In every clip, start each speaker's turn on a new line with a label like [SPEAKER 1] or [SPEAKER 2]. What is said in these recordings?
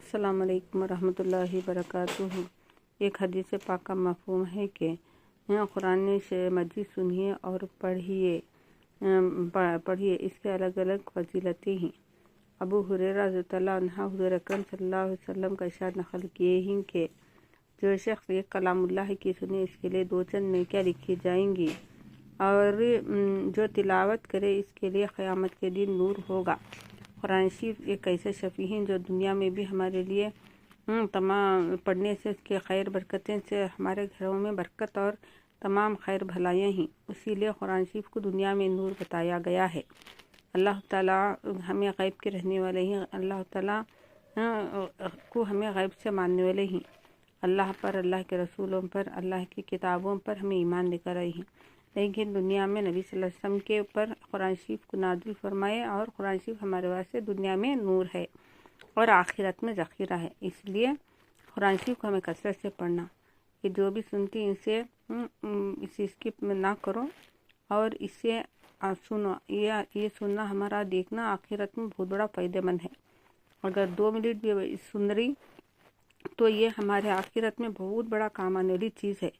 [SPEAKER 1] अस्सलाम वालेकुम रहमतुल्लाहि वबरकातुहू। एक हदीस पाक का मफ़हूम है कि कुरान से मजीद सुनिए और पढ़िए। इसके अलग अलग फजीलतें हैं। अबू हुरैरा रज़ियल्लाहु अन्हु हुज़ूर अकरम सल्लल्लाहु अलैहि वसल्लम का इरशाद नक़ल किए हैं कि जो शख्स ये कलामुल्लाह की सुने इसके लिए 2 चंद नेकियां लिखी जाएंगी और जो तिलावत करे इसके लिए क़यामत के दिन नूर होगा। कुरान शरीफ एक ऐसे शफ़ी हैं जो दुनिया में भी हमारे लिए तमाम पढ़ने से उसके खैर बरकतें से हमारे घरों में बरकत और तमाम खैर भलाइयाँ हैं। इसीलिए कुरान शरीफ को दुनिया में नूर बताया गया है। अल्लाह ताला हमें गैब के रहने वाले हैं। अल्लाह ताला को हमें गैब से मानने वाले हैं। अल्लाह पर, अल्लाह के रसूलों पर, अल्लाह की किताबों पर हमें ईमान लेकर आए हैं। लेकिन दुनिया में नबी सल्लल्लाहु अलैहि वसल्लम के ऊपर कुरान शरीफ को नाज़िल फरमाए और कुरान शरीफ हमारे वास्ते दुनिया में नूर है और आखिरत में ज़ख़ीरा है। इसलिए कुरान शरीफ को हमें कसरत से पढ़ना कि जो भी सुनती इसे स्किप ना करो और इसे सुनो। ये सुनना हमारा देखना आखिरत में बहुत बड़ा फ़ायदेमंद है। अगर 2 मिनट भी सुन रही तो ये हमारे आखिरत में बहुत बड़ा काम आने वाली चीज़ है।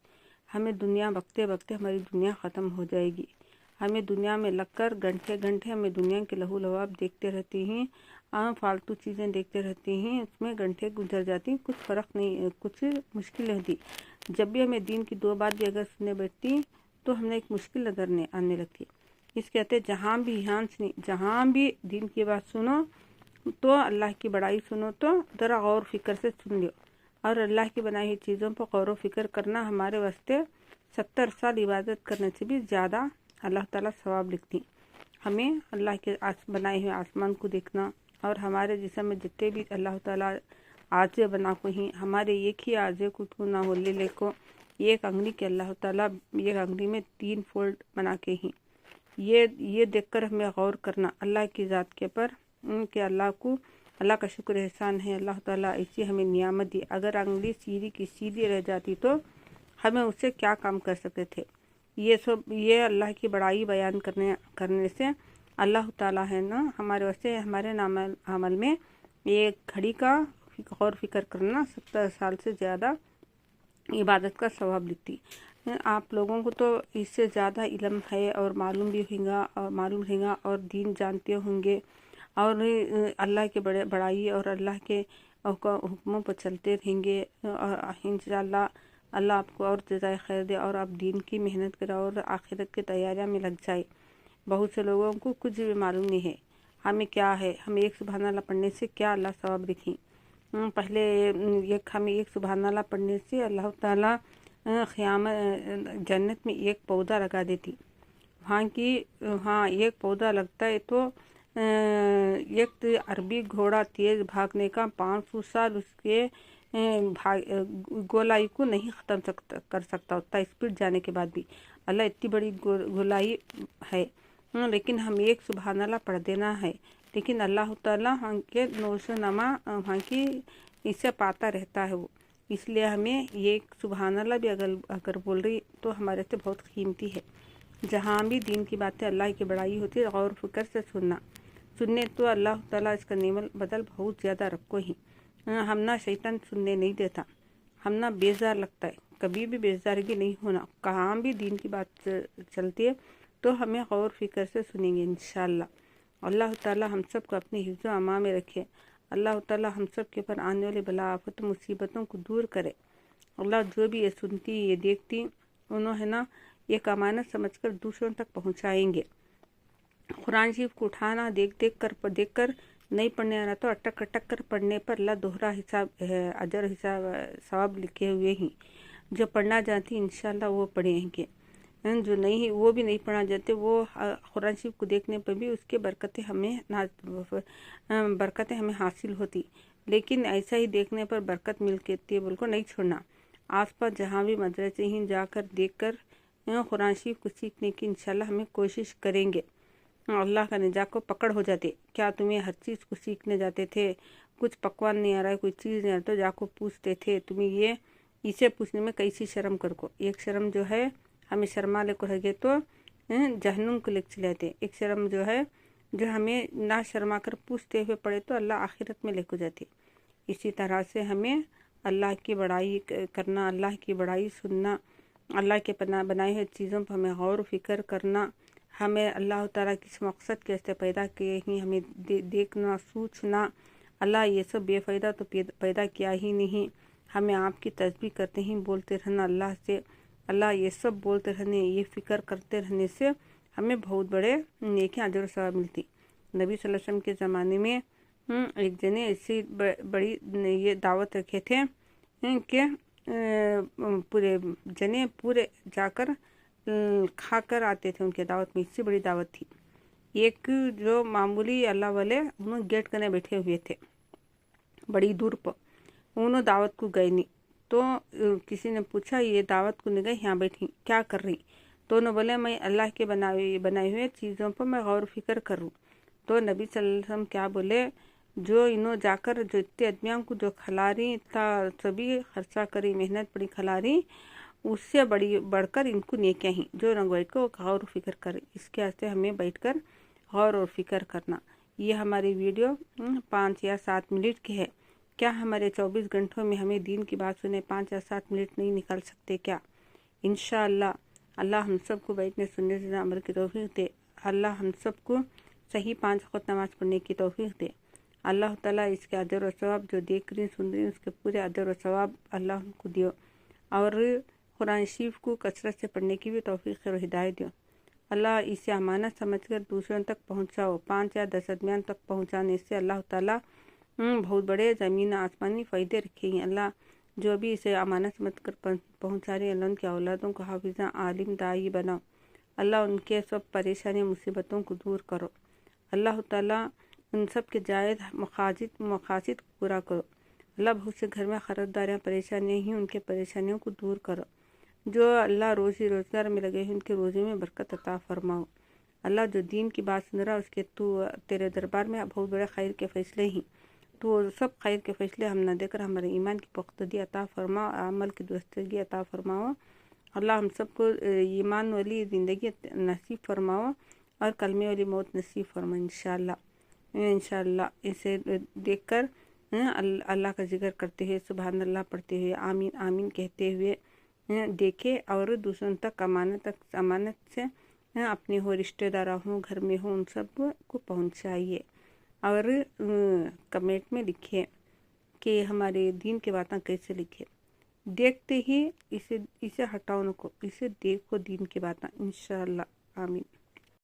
[SPEAKER 1] हमें दुनिया बकते बकते हमारी दुनिया ख़त्म हो जाएगी। हमें दुनिया में लगकर घंटे घंटे हमें दुनिया के लहू लुआब देखते रहती हैं, फालतू चीज़ें देखते रहती हैं, उसमें घंटे गुजर जाती हैं, कुछ फ़र्क नहीं, कुछ मुश्किल होती। जब भी हमें दीन की 2 बात भी अगर सुनने बैठती तो हमें एक मुश्किल नज़र आने लगती। इस कहते जहाँ भी जहाँ भी दीन की बात सुनो तो अल्लाह की बड़ाई सुनो तो ज़रा गौर फिक्र से सुन लो। और अल्लाह की बनाई हुई चीज़ों पर गौर फिक्र करना हमारे वास्ते 70 साल इबादत करने से भी ज़्यादा अल्लाह ताला सवाब लिखती। हमें अल्लाह के बनाए हुए आसमान को देखना और हमारे जिस्म में जितने भी अल्लाह ताला आज़े बना को ही हमारे एक ही आज़े को क्यों ना हो ले को एक अंगली के अल्लाह ताला एक अंगली में 3 फोल्ड बना के ही ये देखकर हमें गौर करना अल्लाह की ज़ात के पर कि अल्लाह का शुक्र एहसान है। अल्लाह ताला ऐसी हमें नियामत दी। अगर अंगली सीधी की सीधी रह जाती तो हमें उससे क्या काम कर सकते थे। ये अल्लाह की बड़ाई बयान करने से अल्लाह ताला है ना हमारे वास्ते हमारे नाम अमल में एक घड़ी का गौर फिक्र करना 70 साल से ज़्यादा इबादत का सवाब लिखती। आप लोगों को तो इससे ज़्यादा इल्म है और मालूम रहेगा और दीन जानते होंगे और अल्लाह के बड़ाई और अल्लाह के हुक्मों पर चलते रहेंगे और इंशाअल्लाह अल्लाह आपको और जज़ाए खैर दे और आप दीन की मेहनत करें और आखिरत की तैयारियां में लग जाए। बहुत से लोगों को कुछ भी मालूम नहीं है हमें क्या है, हमें एक सुबहान अल्लाह पढ़ने से क्या अल्लाह सवाब लिखी। पहले हमें एक सुबहान अल्लाह पढ़ने से अल्लाह ताला क़यामत जन्नत में एक पौधा लगा देती। एक पौधा लगता है तो एक अरबी घोड़ा तेज़ भागने का 500 साल उसके गोलाई को नहीं ख़त्म कर सकता उतना स्पीड जाने के बाद भी। अल्लाह इतनी बड़ी गोलाई है लेकिन हम एक सुबहान अल्लाह पढ़ देना है। लेकिन अल्लाह ताला वहाँ के नौशनमा वहाँ की इससे पाता रहता है वो। इसलिए हमें ये सुबहान अल्लाह भी अगर बोल रही तो हमारे से बहुत कीमती है। जहाँ भी दीन की बातें अल्लाह की बड़ाई होती है गौर फिक्र से सुनने तो अल्लाह ताला इसका नेमल बदल बहुत ज़्यादा रखो ही। हम ना शैतान सुनने नहीं देता, हम ना बेजार लगता है, कभी भी बेजारगी नहीं होना। कहाँ भी दीन की बात चलती है तो हमें गौर फिक्र से सुनेंगे इंशाअल्लाह। अल्लाह ताला हम सब को अपने हिफ्ज़ अमा में रखे। अल्लाह ताला हम सब के ऊपर आने वाले बला आफत मुसीबतों को दूर करे। अल्लाह जो भी ये सुनती ये देखती उन्होंने ना एक अमानत समझकर दूसरों तक पहुँचाएंगे। कुरान शरीफ को उठाना देख कर नहीं पढ़ने आ रहा तो अटक कर पढ़ने पर अल्लाह दोहरा हिसाब अजर हिसाब सवाब लिखे हुए ही। जो पढ़ना जानती इंशाअल्लाह वो पढ़ेंगे, जो नहीं वो भी नहीं पढ़ना जानते वो कुरान शरीफ को देखने पर भी उसके बरकतें हमें हासिल होती। लेकिन ऐसा ही देखने पर बरकत मिलती है बिल्कुल नहीं छोड़ना। आसपास जहाँ भी मदरसे ही जाकर देखकर कुरान शरीफ को सीखने की इंशाअल्लाह हमें कोशिश करेंगे। अल्लाह का निजात को पकड़ हो जाते। क्या तुम्हें हर चीज़ को सीखने जाते थे, कुछ पकवान नहीं आ रहा है, कोई चीज़ नहीं आ रहा तो जाको पूछते थे तुम्हें इसे पूछने में कैसी शर्म कर को। एक शर्म जो है हमें शर्मा ले को रह तो जहन्नुम को लेकर चले जाते। एक शर्म जो है जो हमें ना शर्मा कर पूछते हुए पड़े तो अल्लाह आखिरत में लेको जाते। इसी तरह से हमें अल्लाह की बड़ाई करना, अल्लाह की बड़ाई सुनना, अल्लाह के बनाए हुए चीज़ों पर हमें गौर फिक्र करना, हमें अल्लाह ताला किस मकसद के वास्ते पैदा किए ही हमें देखना, सोचना। अल्लाह ये सब बेफ़ायदा तो पैदा किया ही नहीं। हमें आपकी तस्बीह करते ही बोलते रहना अल्लाह से। अल्लाह ये सब बोलते रहने, ये फ़िक्र करते रहने से हमें बहुत बड़े नेकी अजर और सवाब मिलती। नबी सल्लल्लाहु अलैहि वसल्लम के ज़माने में एक जने ऐसी बड़ी ये दावत रखे थे कि पूरे जाकर खाकर आते थे उनके दावत में। इससे बड़ी दावत थी। एक जो मामूली अल्लाह वाले उन्होंने गेट करने बैठे हुए थे बड़ी दूर पर, उन्होंने दावत को गए नहीं। तो किसी ने पूछा ये दावत को नहीं गई, यहाँ बैठी क्या कर रही? तो उन्होंने बोले मैं अल्लाह के बनाए हुए चीज़ों पर मैं गौर फिक्र करूँ। तो नबी सल्लल्लाहु अलैहि वसल्लम क्या बोले, जो इन्हों जाकर जो इतने आदमियों को जो खिला रही इतना सभी खर्चा करी, मेहनत पड़ी खिला रही, उससे बढ़कर इनको नेकियां ही जो रंगवाई को गौर फिक्र करे। इसके वास्ते हमें बैठकर गौर और फिक्र करना। ये हमारी वीडियो 5 या 7 मिनट की है। क्या हमारे 24 घंटों में हमें दीन की बात सुने 5 या 7 मिनट नहीं निकाल सकते क्या? इंशाअल्लाह अल्लाह हम सबको बैठने सुनने से अमल की तौफीक दे। अल्लाह हम सबको सही 5 वक्त नमाज पढ़ने की तौफीक दे। अल्लाह ताला इसके अजर और सवाब जो देख रही सुन रही उसके पूरे अजर और सवाब अल्लाह उनको दियो, और कुरान शरीफ को कसरत से पढ़ने की भी तौफीक और हिदायत दियो। अल्लाह इसे अमानत समझकर दूसरों तक पहुँचाओ। 5 या 10 आदमियों तक पहुँचाने से अल्लाह ताला बहुत बड़े ज़मीन आसमानी फ़ायदे रखेंगे। अल्लाह जो भी इसे अमानत समझ कर पहुँचा रहे अल्लाह उनकी औलादों को हाफिज़ा आलिम दाई बनाओ। अल्लाह उनके सब परेशानी मुसीबतों को दूर करो। अल्लाह ताला उन सब के जायज़ मकासिद को पूरा करो। अल्लाह बहुत से घर में खरीदारियाँ परेशानियाँ ही उनके परेशानियों को दूर करो। जो अल्लाह रोज़ी रोज़गार में लगे हैं उनके रोज़ी में बरकत अता फरमाओ। अल्लाह जो दीन की बात सुन रहा है उसके तेरे दरबार में बहुत बड़े खैर के फैसले ही, तो सब खैर के फैसले हम न देकर हमारे ईमान की पुख्तगी अता फरमाओ, अमल की दुरुस्तगी अता फरमाओ। अल्लाह हम सबको ईमान वाली ज़िंदगी नसीब फरमाओ और कलमे वाली मौत नसीब फरमाओ इंशाअल्लाह। इसे देखकर अल्लाह का जिक्र करते हुए सुभान अल्लाह पढ़ते हुए आमीन आमीन कहते हुए देखे, और दूसरों तक अमानत से अपने हो रिश्तेदार हो घर में हो उन सब को पहुँचाइए, और कमेंट में लिखिए कि हमारे दीन की बातें कैसे लिखे। देखते ही इसे हटाओ नको, इसे देखो दीन की बातें इंशाअल्लाह। आमीन।